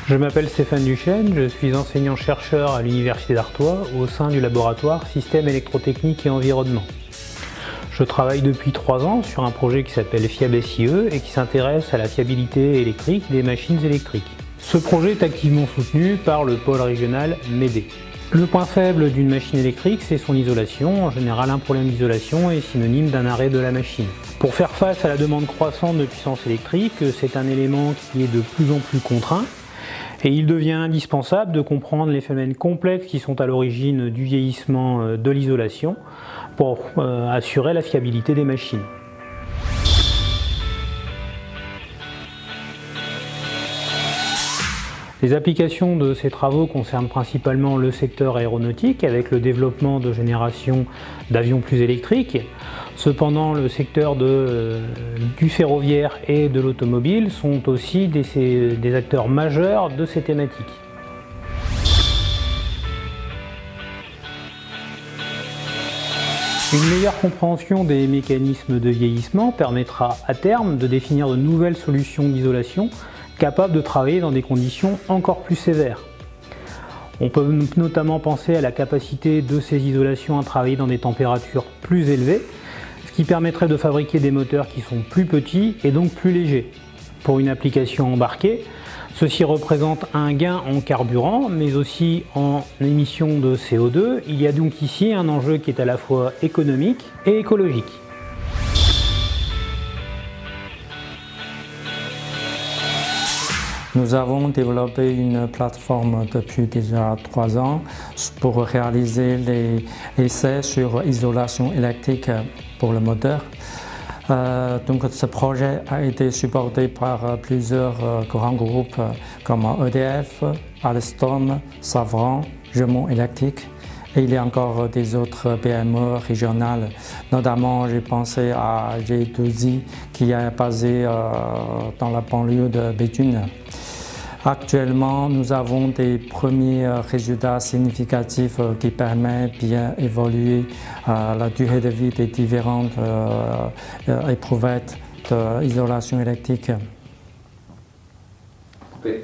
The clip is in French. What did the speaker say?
Je m'appelle Stéphane Duchesne, je suis enseignant-chercheur à l'Université d'Artois au sein du laboratoire Systèmes électrotechniques et environnement. Je travaille depuis 3 ans sur un projet qui s'appelle FiabSIE et qui s'intéresse à la fiabilité électrique des machines électriques. Ce projet est activement soutenu par le pôle régional MEDE. Le point faible d'une machine électrique, c'est son isolation. En général, un problème d'isolation est synonyme d'un arrêt de la machine. Pour faire face à la demande croissante de puissance électrique, c'est un élément qui est de plus en plus contraint. Et il devient indispensable de comprendre les phénomènes complexes qui sont à l'origine du vieillissement de l'isolation pour assurer la fiabilité des machines. Les applications de ces travaux concernent principalement le secteur aéronautique avec le développement de générations d'avions plus électriques. Cependant, le secteur du ferroviaire et de l'automobile sont aussi des acteurs majeurs de ces thématiques. Une meilleure compréhension des mécanismes de vieillissement permettra à terme de définir de nouvelles solutions d'isolation capables de travailler dans des conditions encore plus sévères. On peut notamment penser à la capacité de ces isolations à travailler dans des températures plus élevées, ce qui permettrait de fabriquer des moteurs qui sont plus petits et donc plus légers. Pour une application embarquée, ceci représente un gain en carburant, mais aussi en émissions de CO2. Il y a donc ici un enjeu qui est à la fois économique et écologique. Nous avons développé une plateforme depuis déjà 3 ans pour réaliser les essais sur isolation électrique pour le moteur. Donc ce projet a été supporté par plusieurs grands groupes comme EDF, Alstom, Safran, Gemont Électrique. Et il y a encore des autres PME régionales, notamment j'ai pensé à G2I qui est basé dans la banlieue de Béthune. Actuellement, nous avons des premiers résultats significatifs qui permettent de bien évaluer la durée de vie des différentes éprouvettes d'isolation électrique. Oui.